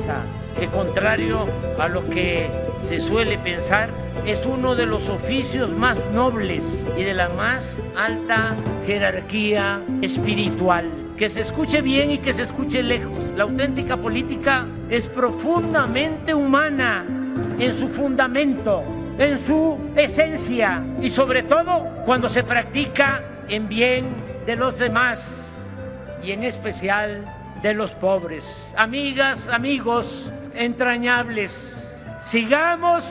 consta que, contrario a lo que se suele pensar, es uno de los oficios más nobles y de la más alta jerarquía espiritual. Que se escuche bien y que se escuche lejos. La auténtica política es profundamente humana en su fundamento, en su esencia y sobre todo cuando se practica en bien de los demás y en especial de los pobres. Amigas, amigos entrañables, sigamos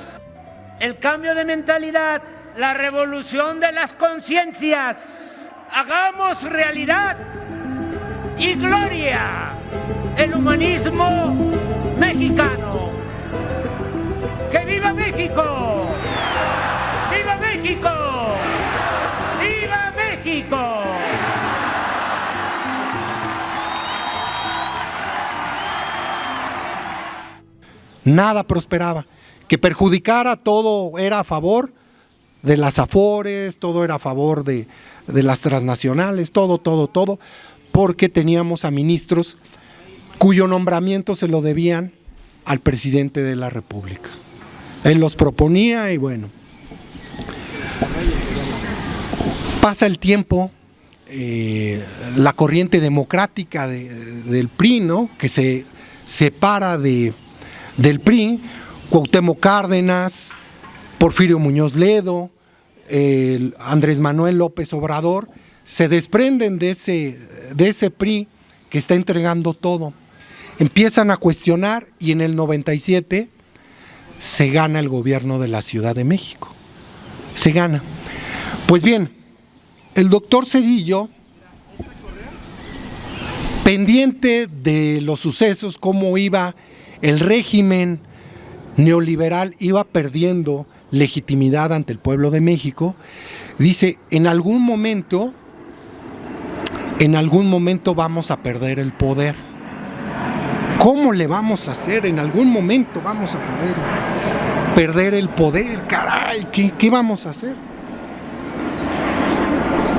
el cambio de mentalidad, la revolución de las conciencias. Hagamos realidad y gloria el humanismo mexicano. ¡Que viva México! ¡Viva México! ¡Viva México! Nada prosperaba. Que perjudicara, todo era a favor de las afores, todo era a favor de las transnacionales, todo, porque teníamos a ministros cuyo nombramiento se lo debían al presidente de la República. Él los proponía y bueno. Pasa el tiempo, la corriente democrática del PRI, ¿no?, que se separa del PRI, Cuauhtémoc Cárdenas, Porfirio Muñoz Ledo, Andrés Manuel López Obrador, se desprenden de ese PRI que está entregando todo. Empiezan a cuestionar y en el 97 se gana el gobierno de la Ciudad de México. Se gana. Pues bien, el doctor Zedillo, pendiente de los sucesos, cómo iba el régimen neoliberal, iba perdiendo legitimidad ante el pueblo de México, dice, en algún momento vamos a perder el poder. ¿Cómo le vamos a hacer? En algún momento vamos a poder perder el poder, caray, ¿qué vamos a hacer?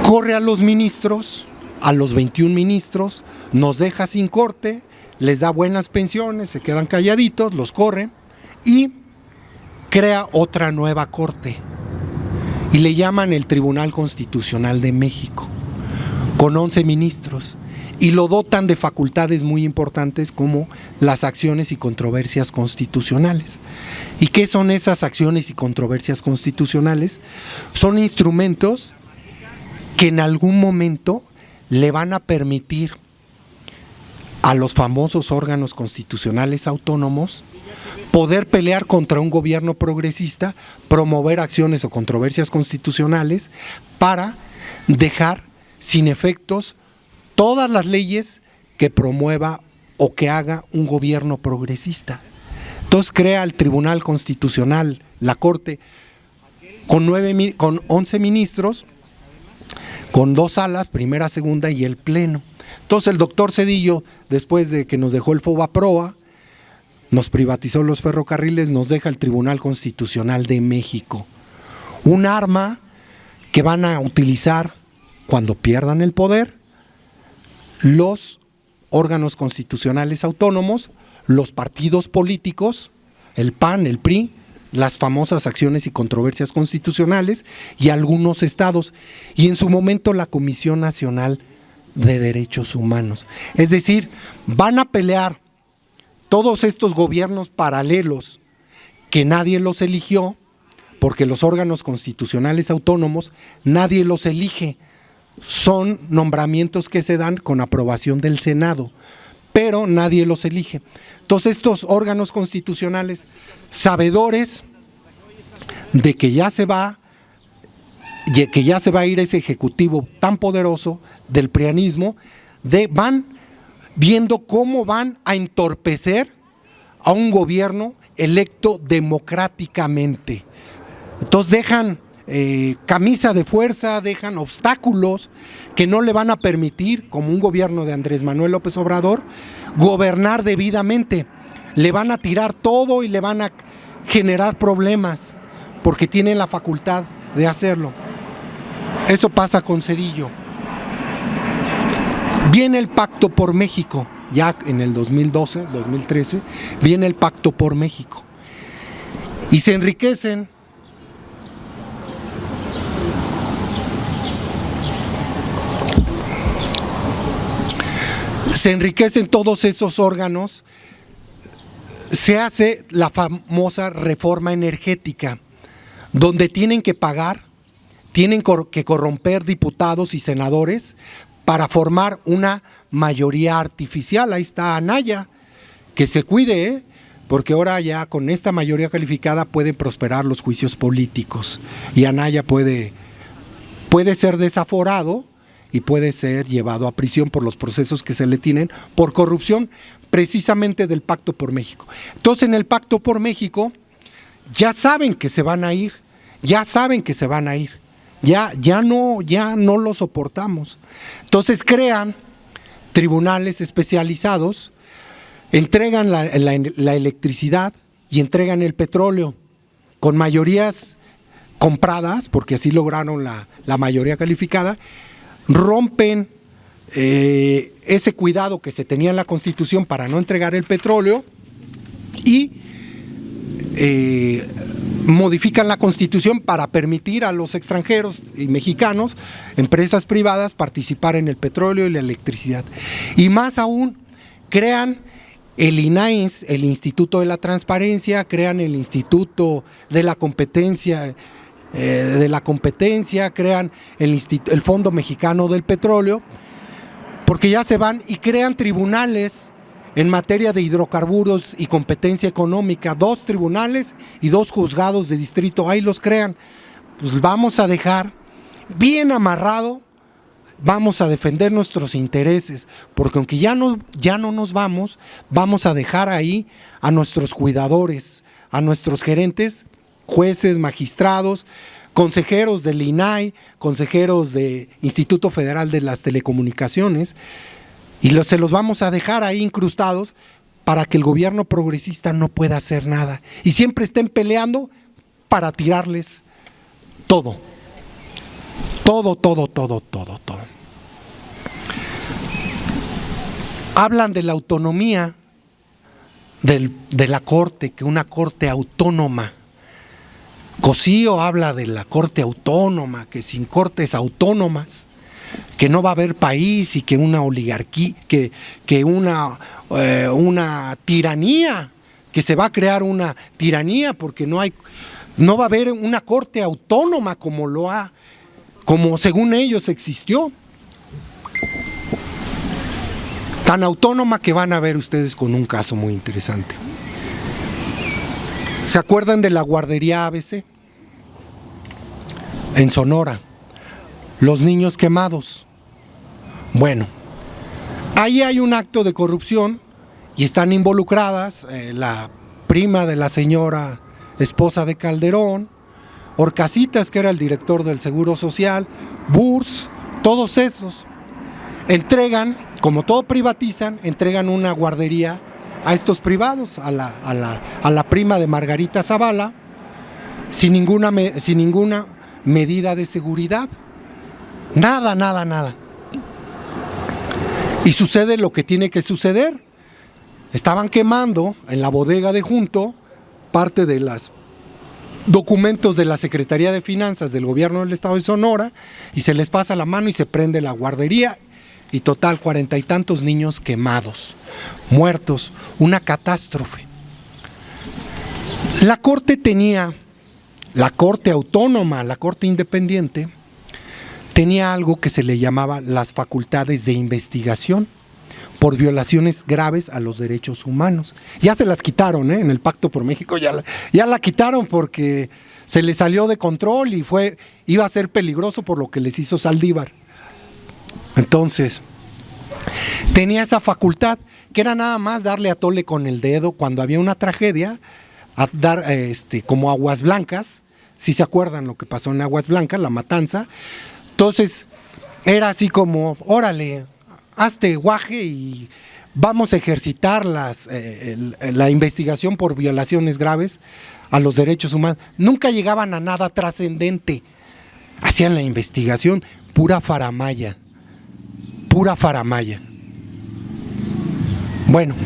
Corre a los ministros, a los 21 ministros, nos deja sin corte, les da buenas pensiones, se quedan calladitos, los corre y crea otra nueva corte y le llaman el Tribunal Constitucional de México, con 11 ministros, y lo dotan de facultades muy importantes como las acciones y controversias constitucionales. ¿Y qué son esas acciones y controversias constitucionales? Son instrumentos que en algún momento le van a permitir a los famosos órganos constitucionales autónomos poder pelear contra un gobierno progresista, promover acciones o controversias constitucionales para dejar sin efectos todas las leyes que promueva o que haga un gobierno progresista. Entonces crea el Tribunal Constitucional, la Corte, con 11 ministros, con 2 salas, primera, segunda y el Pleno. Entonces el doctor Zedillo, después de que nos dejó el Fobaproa, nos privatizó los ferrocarriles, nos deja el Tribunal Constitucional de México. Un arma que van a utilizar cuando pierdan el poder los órganos constitucionales autónomos, los partidos políticos, el PAN, el PRI, las famosas acciones y controversias constitucionales y algunos estados, y en su momento la Comisión Nacional de Derechos Humanos. Es decir, van a pelear todos estos gobiernos paralelos que nadie los eligió, porque los órganos constitucionales autónomos nadie los elige, son nombramientos que se dan con aprobación del Senado, pero nadie los elige. Entonces estos órganos constitucionales, sabedores de que ya se va a ir ese ejecutivo tan poderoso del prianismo, van viendo cómo van a entorpecer a un gobierno electo democráticamente. Entonces dejan camisa de fuerza, dejan obstáculos que no le van a permitir, como un gobierno de Andrés Manuel López Obrador, gobernar debidamente. Le van a tirar todo y le van a generar problemas, porque tienen la facultad de hacerlo. Eso pasa con Zedillo. Viene el Pacto por México ya en el 2012, 2013, viene el Pacto por México. Y se enriquecen todos esos órganos, se hace la famosa reforma energética, donde tienen que pagar, tienen que corromper diputados y senadores para formar una mayoría artificial. Ahí está Anaya, que se cuide, porque ahora ya con esta mayoría calificada pueden prosperar los juicios políticos y Anaya puede ser desaforado y puede ser llevado a prisión por los procesos que se le tienen por corrupción precisamente del Pacto por México. Entonces en el Pacto por México ya saben que se van a ir, ya no lo soportamos. Entonces crean tribunales especializados, entregan la electricidad y entregan el petróleo con mayorías compradas, porque así lograron la mayoría calificada, rompen ese cuidado que se tenía en la Constitución para no entregar el petróleo y modifican la Constitución para permitir a los extranjeros y mexicanos, empresas privadas, participar en el petróleo y la electricidad. Y más aún, crean el INAINS, el Instituto de la Transparencia, crean el Instituto de la Competencia, crean el Fondo Mexicano del Petróleo, porque ya se van y crean tribunales en materia de hidrocarburos y competencia económica, 2 tribunales y 2 juzgados de distrito, ahí los crean. Pues vamos a dejar bien amarrado, vamos a defender nuestros intereses, porque aunque ya no nos vamos a dejar ahí a nuestros cuidadores, a nuestros gerentes, jueces, magistrados, consejeros del INAI, consejeros del Instituto Federal de las Telecomunicaciones, y se los vamos a dejar ahí incrustados para que el gobierno progresista no pueda hacer nada y siempre estén peleando para tirarles todo. Hablan de la autonomía de la Corte, que una Corte autónoma. Cosío habla de la Corte autónoma, que sin cortes autónomas, que no va a haber país y que una oligarquía, que una tiranía, que se va a crear una tiranía porque no va a haber una Corte autónoma como según ellos existió. Tan autónoma que van a ver ustedes con un caso muy interesante. ¿Se acuerdan de la guardería ABC? En Sonora, los niños quemados. Bueno, ahí hay un acto de corrupción y están involucradas la prima de la señora esposa de Calderón, Horcasitas, que era el director del Seguro Social, Burs, todos esos. Entregan, como todo privatizan, entregan una guardería a estos privados, a la prima de Margarita Zavala, sin ninguna medida de seguridad. Nada. Y sucede lo que tiene que suceder. Estaban quemando en la bodega de Junto parte de los documentos de la Secretaría de Finanzas del Gobierno del Estado de Sonora y se les pasa la mano y se prende la guardería. Y total, 40 y tantos niños quemados, muertos, una catástrofe. La Corte autónoma, la Corte independiente, tenía algo que se le llamaba las facultades de investigación por violaciones graves a los derechos humanos. Ya se las quitaron, en el Pacto por México ya la quitaron porque se le salió de control y iba a ser peligroso por lo que les hizo Saldívar. Entonces, tenía esa facultad que era nada más darle a tole con el dedo cuando había una tragedia, a dar como Aguas Blancas, si se acuerdan lo que pasó en Aguas Blancas, la matanza. Entonces, era así como, órale, hazte guaje y vamos a ejercitar la investigación por violaciones graves a los derechos humanos. Nunca llegaban a nada trascendente, hacían la investigación, pura faramalla. Bueno,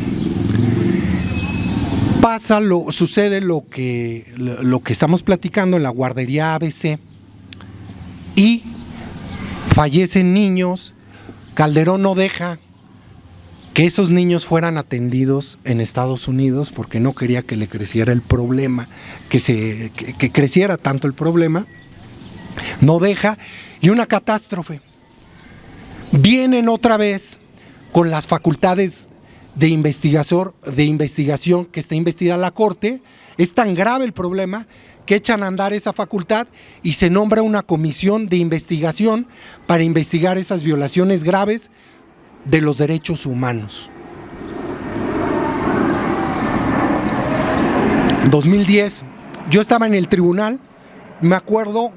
sucede lo que estamos platicando en la guardería ABC y fallecen niños. Calderón no deja que esos niños fueran atendidos en Estados Unidos porque no quería que le creciera el problema, que creciera tanto el problema. No deja, y una catástrofe. Vienen otra vez con las facultades de investigación que está investigada la Corte. Es tan grave el problema que echan a andar esa facultad y se nombra una comisión de investigación para investigar esas violaciones graves de los derechos humanos. 2010, yo estaba en el tribunal, me acuerdo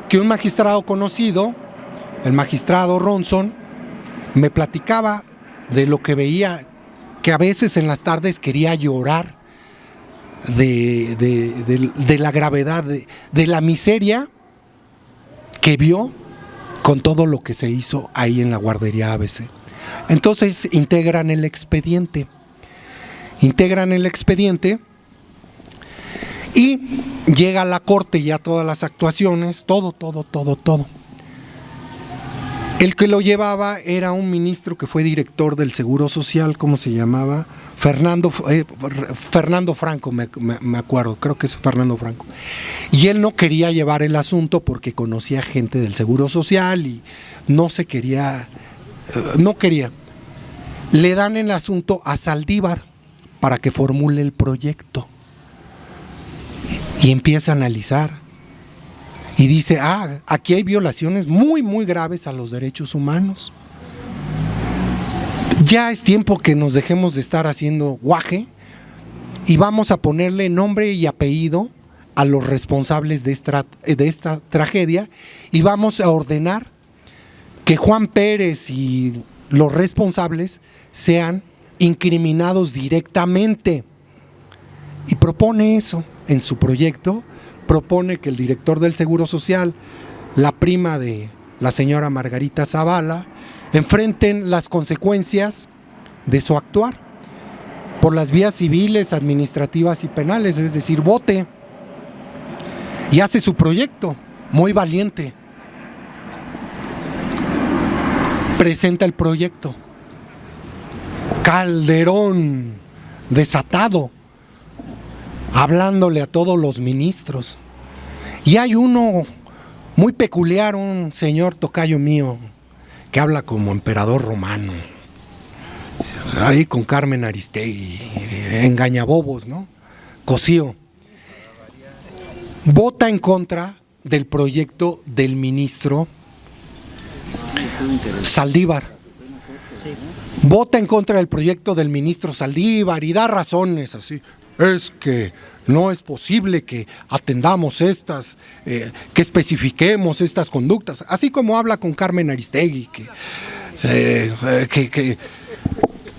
que un magistrado conocido, el magistrado Ronson, me platicaba de lo que veía, que a veces en las tardes quería llorar de la gravedad, de la miseria que vio con todo lo que se hizo ahí en la guardería ABC. Entonces integran el expediente y llega a la Corte ya todas las actuaciones, todo. El que lo llevaba era un ministro que fue director del Seguro Social, ¿cómo se llamaba? Fernando Franco, me acuerdo, creo que es Fernando Franco. Y él no quería llevar el asunto porque conocía gente del Seguro Social y no quería. Le dan el asunto a Saldívar para que formule el proyecto. Y empieza a analizar. Y dice, aquí hay violaciones muy, muy graves a los derechos humanos. Ya es tiempo que nos dejemos de estar haciendo guaje y vamos a ponerle nombre y apellido a los responsables de esta tragedia y vamos a ordenar que Juan Pérez y los responsables sean incriminados directamente. Y propone eso en su proyecto. Propone que el director del Seguro Social, la prima de la señora Margarita Zavala, enfrenten las consecuencias de su actuar por las vías civiles, administrativas y penales, es decir, vote. Y hace su proyecto, muy valiente. Presenta el proyecto. Calderón, desatado, hablándole a todos los ministros. Y hay uno muy peculiar, un señor tocayo mío, que habla como emperador romano, ahí con Carmen Aristegui, engañabobos, ¿no? Cosío. Vota en contra del proyecto del ministro Saldívar. Vota en contra del proyecto del ministro Saldívar y da razones así. Es que no es posible que atendamos estas, que especifiquemos estas conductas, así como habla con Carmen Aristegui, que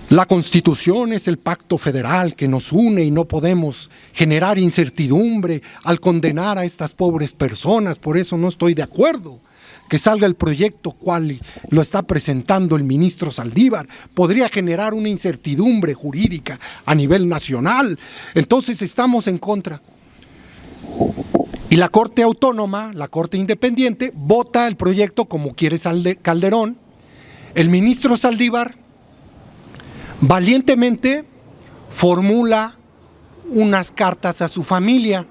la Constitución es el pacto federal que nos une y no podemos generar incertidumbre al condenar a estas pobres personas, por eso no estoy de acuerdo que salga el proyecto cual lo está presentando el ministro Saldívar, podría generar una incertidumbre jurídica a nivel nacional, entonces estamos en contra. Y la Corte Autónoma, la Corte Independiente, vota el proyecto como quiere Calderón. El ministro Saldívar valientemente formula unas cartas a su familia,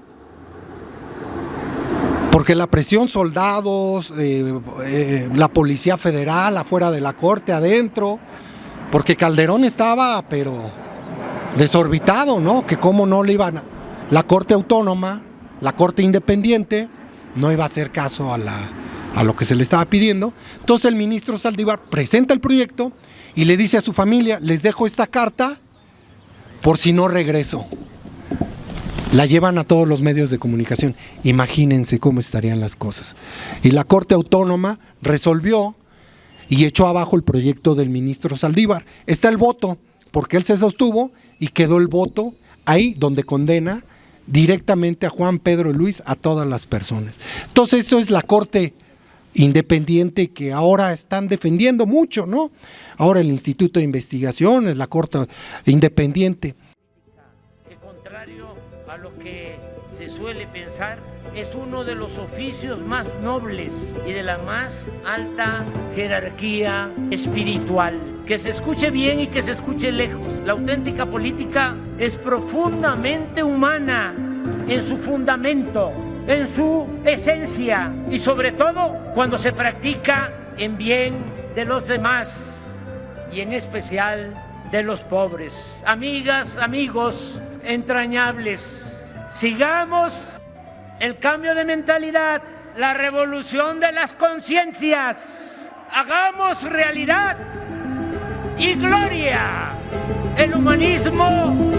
porque la presión, soldados, la Policía Federal afuera de la Corte, adentro, porque Calderón estaba, pero desorbitado, ¿no? Que cómo no le iban, la Corte Autónoma, la Corte Independiente, no iba a hacer caso a lo que se le estaba pidiendo. Entonces el ministro Saldívar presenta el proyecto y le dice a su familia, les dejo esta carta por si no regreso. La llevan a todos los medios de comunicación. Imagínense cómo estarían las cosas. Y la Corte Autónoma resolvió y echó abajo el proyecto del ministro Saldívar. Está el voto, porque él se sostuvo y quedó el voto ahí donde condena directamente a Juan, Pedro y Luis, a todas las personas. Entonces eso es la Corte independiente que ahora están defendiendo mucho, ¿no? Ahora el Instituto de Investigaciones, la Corte Independiente. Que contrario a lo que se suele pensar, es uno de los oficios más nobles y de la más alta jerarquía espiritual. Que se escuche bien y que se escuche lejos. La auténtica política es profundamente humana en su fundamento, en su esencia y sobre todo cuando se practica en bien de los demás y en especial de los pobres. Amigas, amigos entrañables, sigamos el cambio de mentalidad, la revolución de las conciencias. Hagamos realidad y gloria el humanismo